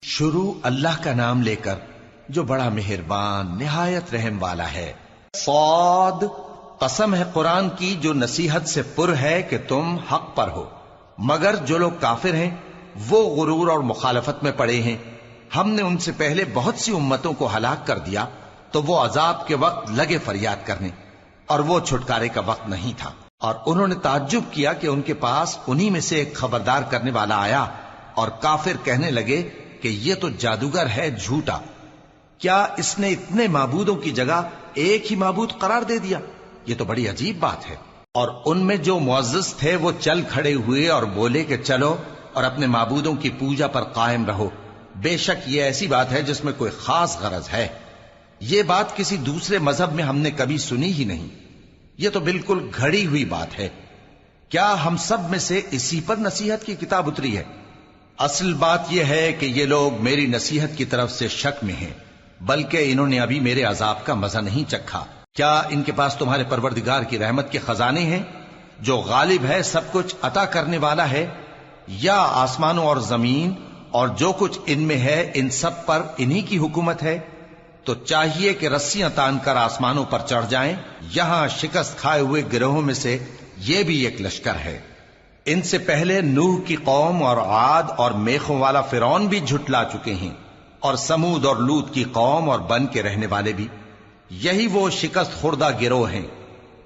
شروع اللہ کا نام لے کر جو بڑا مہربان نہایت رحم والا ہے۔ صاد، قسم ہے قرآن کی جو نصیحت سے پر ہے کہ تم حق پر ہو، مگر جو لوگ کافر ہیں وہ غرور اور مخالفت میں پڑے ہیں۔ ہم نے ان سے پہلے بہت سی امتوں کو ہلاک کر دیا تو وہ عذاب کے وقت لگے فریاد کرنے، اور وہ چھٹکارے کا وقت نہیں تھا۔ اور انہوں نے تعجب کیا کہ ان کے پاس انہی میں سے ایک خبردار کرنے والا آیا، اور کافر کہنے لگے کہ یہ تو جادوگر ہے جھوٹا، کیا اس نے اتنے معبودوں کی جگہ ایک ہی معبود قرار دے دیا؟ یہ تو بڑی عجیب بات ہے۔ اور ان میں جو معزز تھے وہ چل کھڑے ہوئے اور بولے کہ چلو اور اپنے معبودوں کی پوجا پر قائم رہو، بے شک یہ ایسی بات ہے جس میں کوئی خاص غرض ہے۔ یہ بات کسی دوسرے مذہب میں ہم نے کبھی سنی ہی نہیں، یہ تو بالکل گھڑی ہوئی بات ہے۔ کیا ہم سب میں سے اسی پر نصیحت کی کتاب اتری ہے؟ اصل بات یہ ہے کہ یہ لوگ میری نصیحت کی طرف سے شک میں ہیں، بلکہ انہوں نے ابھی میرے عذاب کا مزہ نہیں چکھا۔ کیا ان کے پاس تمہارے پروردگار کی رحمت کے خزانے ہیں جو غالب ہے، سب کچھ عطا کرنے والا ہے؟ یا آسمانوں اور زمین اور جو کچھ ان میں ہے ان سب پر انہی کی حکومت ہے؟ تو چاہیے کہ رسیاں تان کر آسمانوں پر چڑھ جائیں۔ یہاں شکست کھائے ہوئے گروہوں میں سے یہ بھی ایک لشکر ہے۔ ان سے پہلے نوح کی قوم اور عاد اور میخوں والا فرعون بھی جھٹلا چکے ہیں، اور سمود اور لوط کی قوم اور بن کے رہنے والے بھی، یہی وہ شکست خوردہ گروہ ہیں۔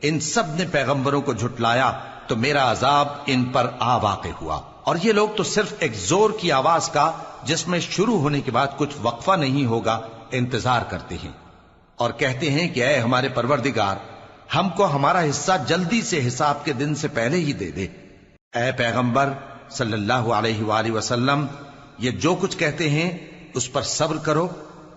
ان سب نے پیغمبروں کو جھٹلایا تو میرا عذاب ان پر آ واقع ہوا، اور یہ لوگ تو صرف ایک زور کی آواز کا جس میں شروع ہونے کے بعد کچھ وقفہ نہیں ہوگا انتظار کرتے ہیں، اور کہتے ہیں کہ اے ہمارے پروردگار، ہم کو ہمارا حصہ جلدی سے حساب کے دن سے پہلے ہی دے دے۔ اے پیغمبر صلی اللہ علیہ وآلہ وسلم، یہ جو کچھ کہتے ہیں اس پر صبر کرو،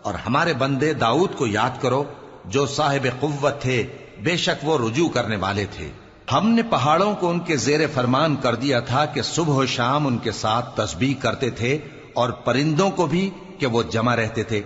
اور ہمارے بندے داؤد کو یاد کرو جو صاحب قوت تھے، بے شک وہ رجوع کرنے والے تھے۔ ہم نے پہاڑوں کو ان کے زیر فرمان کر دیا تھا کہ صبح و شام ان کے ساتھ تسبیح کرتے تھے، اور پرندوں کو بھی کہ وہ جمع رہتے تھے،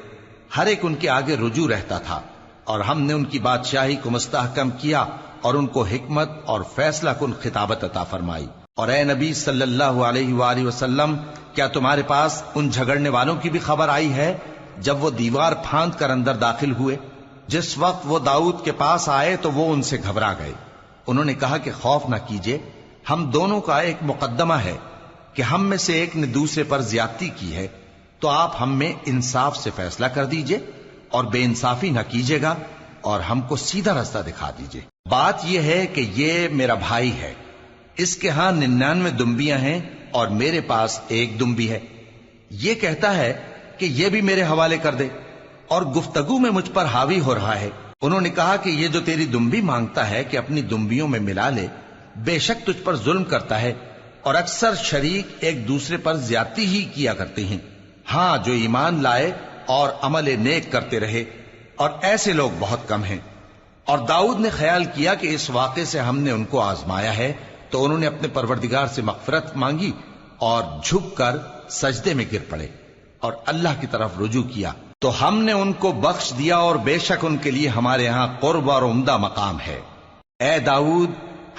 ہر ایک ان کے آگے رجوع رہتا تھا۔ اور ہم نے ان کی بادشاہی کو مستحکم کیا اور ان کو حکمت اور فیصلہ کن خطابت عطا فرمائی۔ اور اے نبی صلی اللہ علیہ وآلہ وسلم، کیا تمہارے پاس ان جھگڑنے والوں کی بھی خبر آئی ہے جب وہ دیوار پھاند کر اندر داخل ہوئے؟ جس وقت وہ داؤد کے پاس آئے تو وہ ان سے گھبرا گئے۔ انہوں نے کہا کہ خوف نہ کیجیے، ہم دونوں کا ایک مقدمہ ہے کہ ہم میں سے ایک نے دوسرے پر زیادتی کی ہے، تو آپ ہم میں انصاف سے فیصلہ کر دیجئے اور بے انصافی نہ کیجیے گا، اور ہم کو سیدھا راستہ دکھا دیجئے۔ بات یہ ہے کہ یہ میرا بھائی ہے، اس کے ہاں 99 دمبیاں ہیں اور میرے پاس ایک دمبی ہے۔ یہ کہتا ہے کہ یہ بھی میرے حوالے کر دے، اور گفتگو میں مجھ پر حاوی ہو رہا ہے۔ انہوں نے کہا کہ یہ جو تیری دمبی مانگتا ہے کہ اپنی دمبیوں میں ملا لے، بے شک تجھ پر ظلم کرتا ہے، اور اکثر شریک ایک دوسرے پر زیادتی ہی کیا کرتے ہیں۔ ہاں، جو ایمان لائے اور عمل نیک کرتے رہے، اور ایسے لوگ بہت کم ہیں۔ اور داؤد نے خیال کیا کہ اس واقعے سے ہم نے ان کو آزمایا ہے، تو انہوں نے اپنے پروردگار سے مغفرت مانگی اور جھک کر سجدے میں گر پڑے اور اللہ کی طرف رجوع کیا، تو ہم نے ان کو بخش دیا، اور بے شک ان کے لیے ہمارے ہاں قرب اور عمدہ مقام ہے۔ اے داؤد،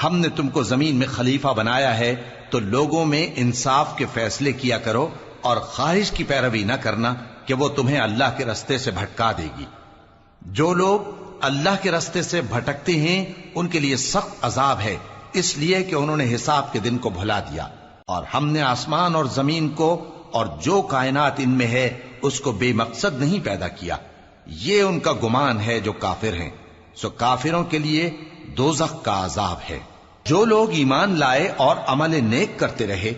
ہم نے تم کو زمین میں خلیفہ بنایا ہے، تو لوگوں میں انصاف کے فیصلے کیا کرو، اور خواہش کی پیروی نہ کرنا کہ وہ تمہیں اللہ کے رستے سے بھٹکا دے گی۔ جو لوگ اللہ کے رستے سے بھٹکتے ہیں ان کے لیے سخت عذاب ہے، اس لیے کہ انہوں نے حساب کے دن کو بھلا دیا۔ اور ہم نے آسمان اور زمین کو اور جو کائنات ان میں ہے اس کو بے مقصد نہیں پیدا کیا۔ یہ ان کا گمان ہے جو کافر ہیں، سو کافروں کے لیے دوزخ کا عذاب ہے۔ جو لوگ ایمان لائے اور عمل نیک کرتے رہے،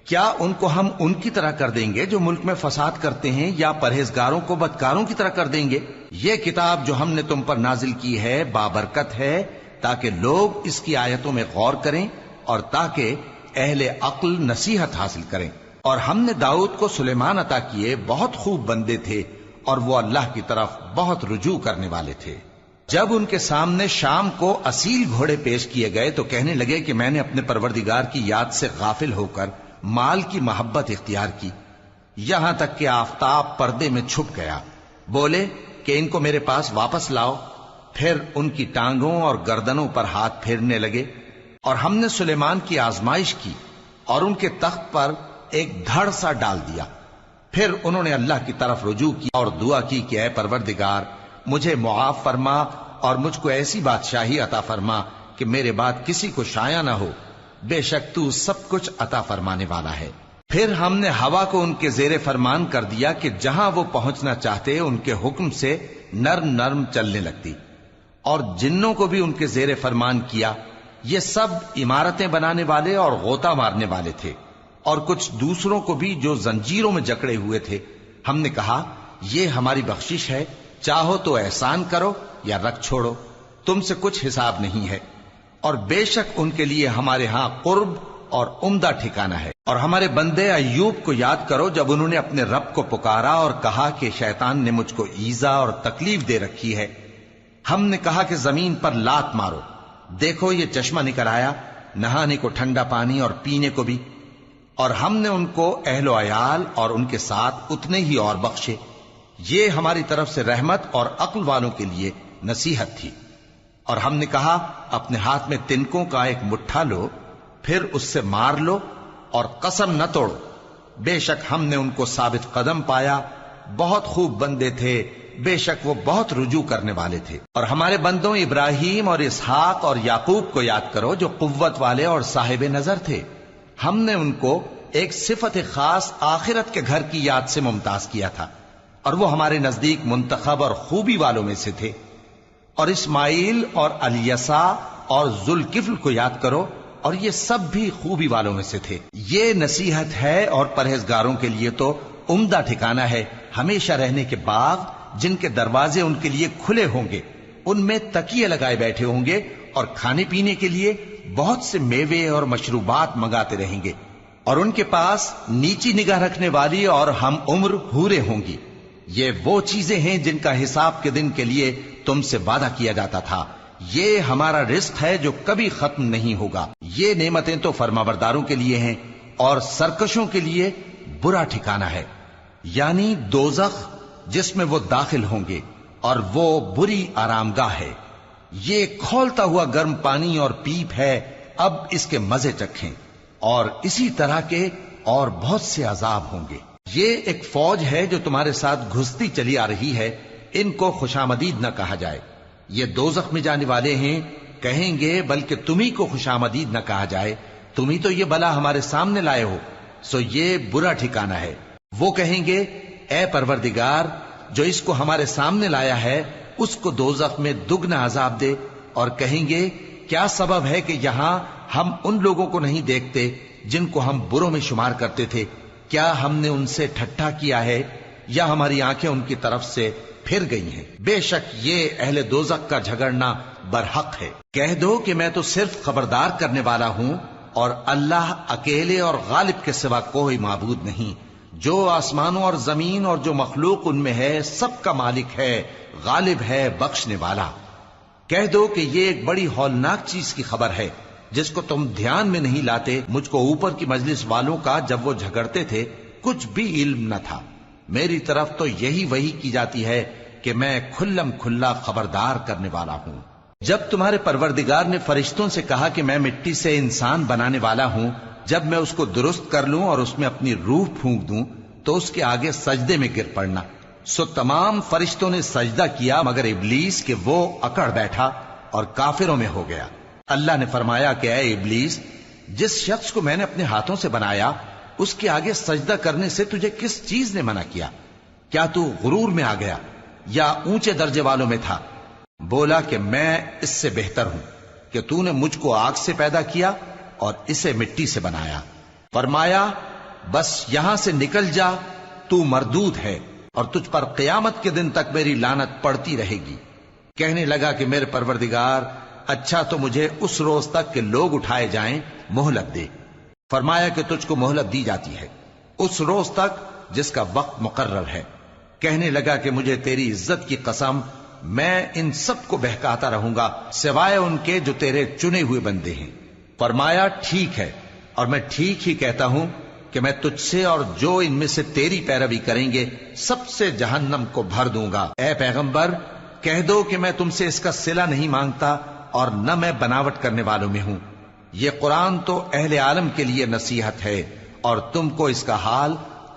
کیا ان کو ہم ان کی طرح کر دیں گے جو ملک میں فساد کرتے ہیں، یا پرہیزگاروں کو بدکاروں کی طرح کر دیں گے؟ یہ کتاب جو ہم نے تم پر نازل کی ہے بابرکت ہے، تاکہ لوگ اس کی آیتوں میں غور کریں اور تاکہ اہل عقل نصیحت حاصل کریں۔ اور ہم نے داؤد کو سلیمان عطا کیے، بہت خوب بندے تھے، اور وہ اللہ کی طرف بہت رجوع کرنے والے تھے۔ جب ان کے سامنے شام کو اصیل گھوڑے پیش کیے گئے تو کہنے لگے کہ میں نے اپنے پروردگار کی یاد سے غافل ہو کر مال کی محبت اختیار کی، یہاں تک کہ آفتاب پردے میں چھپ گیا۔ بولے کہ ان کو میرے پاس واپس لاؤ۔ پھر ان کی ٹانگوں اور گردنوں پر ہاتھ پھیرنے لگے، اور ہم نے سلیمان کی آزمائش کی اور ان کے تخت پر ایک دھڑ سا ڈال دیا۔ پھر انہوں نے اللہ کی طرف رجوع کیا اور دعا کی کہ اے پروردگار مجھے معاف فرما اور مجھ کو ایسی بادشاہی عطا فرما کہ میرے بعد کسی کو شایع نہ ہو، بے شک تو سب کچھ عطا فرمانے والا ہے۔ پھر ہم نے ہوا کو ان کے زیر فرمان کر دیا کہ جہاں وہ پہنچنا چاہتے ان کے حکم سے نرم نرم چلنے لگتی، اور جنوں کو بھی ان کے زیر فرمان کیا۔ یہ سب عمارتیں بنانے والے اور غوطہ مارنے والے تھے، اور کچھ دوسروں کو بھی جو زنجیروں میں جکڑے ہوئے تھے۔ ہم نے کہا یہ ہماری بخشش ہے، چاہو تو احسان کرو یا رکھ چھوڑو، تم سے کچھ حساب نہیں ہے، اور بے شک ان کے لیے ہمارے ہاں قرب اور عمدہ ٹھکانہ ہے۔ اور ہمارے بندے ایوب کو یاد کرو جب انہوں نے اپنے رب کو پکارا اور کہا کہ شیطان نے مجھ کو ایذا اور تکلیف دے رکھی ہے۔ ہم نے کہا کہ زمین پر لات مارو، دیکھو یہ چشمہ نکل آیا، نہانے کو ٹھنڈا پانی اور پینے کو بھی، اور ہم نے ان کو اہل و عیال اور ان کے ساتھ اتنے ہی اور بخشے۔ یہ ہماری طرف سے رحمت اور عقل والوں کے لیے نصیحت تھی۔ اور ہم نے کہا اپنے ہاتھ میں تنکوں کا ایک مٹھا لو، پھر اس سے مار لو اور قسم نہ توڑو، بے شک ہم نے ان کو ثابت قدم پایا، بہت خوب بندے تھے، بے شک وہ بہت رجوع کرنے والے تھے۔ اور ہمارے بندوں ابراہیم اور اسحاق اور یعقوب کو یاد کرو جو قوت والے اور صاحب نظر تھے۔ ہم نے ان کو ایک صفت خاص آخرت کے گھر کی یاد سے ممتاز کیا تھا، اور وہ ہمارے نزدیک منتخب اور خوبی والوں میں سے تھے۔ اور اسماعیل اور الیسع اور ذوالکفل کو یاد کرو، اور یہ سب بھی خوبی والوں میں سے تھے۔ یہ نصیحت ہے اور پرہیزگاروں کے لیے تو عمدہ ٹھکانہ ہے، ہمیشہ رہنے کے باغ جن کے دروازے ان کے لیے کھلے ہوں گے، ان میں تکیے لگائے بیٹھے ہوں گے، اور کھانے پینے کے لیے بہت سے میوے اور مشروبات منگاتے رہیں گے، اور ان کے پاس نیچی نگاہ رکھنے والی اور ہم عمر حوریں ہوں گی۔ یہ وہ چیزیں ہیں جن کا حساب کے دن کے لیے تم سے وعدہ کیا جاتا تھا، یہ ہمارا رزق ہے جو کبھی ختم نہیں ہوگا۔ یہ نعمتیں تو فرمانبرداروں کے لیے ہیں، اور سرکشوں کے لیے برا ٹھکانہ ہے، یعنی دوزخ جس میں وہ داخل ہوں گے، اور وہ بری آرام گاہ ہے۔ یہ کھولتا ہوا گرم پانی اور پیپ ہے، اب اس کے مزے چکھیں، اور اسی طرح کے اور بہت سے عذاب ہوں گے۔ یہ ایک فوج ہے جو تمہارے ساتھ گھستی چلی آ رہی ہے، ان کو خوشامدید نہ کہا جائے۔ یہ دوزخ میں جانے والے ہیں، کہیں گے بلکہ تمہیں کو خوشامدید نہ کہا جائے، تمہیں تو یہ بلا ہمارے سامنے لائے ہو، سو یہ برا ٹھکانہ ہے۔ وہ کہیں گے اے پروردگار جو اس کو ہمارے سامنے لایا ہے اس کو دوزخ میں دگنا عذاب دے، اور کہیں گے کیا سبب ہے کہ یہاں ہم ان لوگوں کو نہیں دیکھتے جن کو ہم بروں میں شمار کرتے تھے؟ کیا ہم نے ان سے ٹھٹھا کیا ہے یا ہماری آنکھیں ان کی طرف سے پھر گئی ہیں؟ بے شک یہ اہل دوزخ کا جھگڑنا برحق ہے۔ کہہ دو کہ میں تو صرف خبردار کرنے والا ہوں، اور اللہ اکیلے اور غالب کے سوا کوئی معبود نہیں۔ جو آسمانوں اور زمین اور جو مخلوق ان میں ہے سب کا مالک ہے، غالب ہے، بخشنے والا۔ کہہ دو کہ یہ ایک بڑی ہولناک چیز کی خبر ہے جس کو تم دھیان میں نہیں لاتے۔ مجھ کو اوپر کی مجلس والوں کا جب وہ جھگڑتے تھے کچھ بھی علم نہ تھا، میری طرف تو یہی وحی کی جاتی ہے کہ میں کھلم کھلا خبردار کرنے والا ہوں۔ جب تمہارے پروردگار نے فرشتوں سے کہا کہ میں مٹی سے انسان بنانے والا ہوں، جب میں اس کو درست کر لوں اور اس میں اپنی روح پھونک دوں تو اس کے آگے سجدے میں گر پڑنا۔ سو تمام فرشتوں نے سجدہ کیا مگر ابلیس کہ وہ اکڑ بیٹھا اور کافروں میں ہو گیا۔ اللہ نے فرمایا کہ اے ابلیس، جس شخص کو میں نے اپنے ہاتھوں سے بنایا اس کے آگے سجدہ کرنے سے تجھے کس چیز نے منع کیا؟ کیا تو غرور میں آ گیا یا اونچے درجے والوں میں تھا؟ بولا کہ میں اس سے بہتر ہوں کہ تو نے مجھ کو آگ سے پیدا کیا اور اسے مٹی سے بنایا۔ فرمایا بس یہاں سے نکل جا، تو مردود ہے اور تجھ پر قیامت کے دن تک میری لعنت پڑتی رہے گی۔ کہنے لگا کہ میرے پروردگار، اچھا تو مجھے اس روز تک کہ لوگ اٹھائے جائیں مہلت دے۔ فرمایا کہ تجھ کو مہلت دی جاتی ہے اس روز تک جس کا وقت مقرر ہے۔ کہنے لگا کہ مجھے تیری عزت کی قسم، میں ان سب کو بہکاتا رہوں گا سوائے ان کے جو تیرے چنے ہوئے بندے ہیں۔ فرمایا ٹھیک ہے، اور میں ٹھیک ہی کہتا ہوں کہ میں تجھ سے اور جو ان میں سے تیری پیروی کریں گے سب سے جہنم کو بھر دوں گا۔ اے پیغمبر، کہہ دو کہ میں تم سے اس کا صلہ نہیں مانگتا اور نہ میں بناوٹ کرنے والوں میں ہوں۔ یہ قرآن تو اہل عالم کے لیے نصیحت ہے، اور تم کو اس کا حال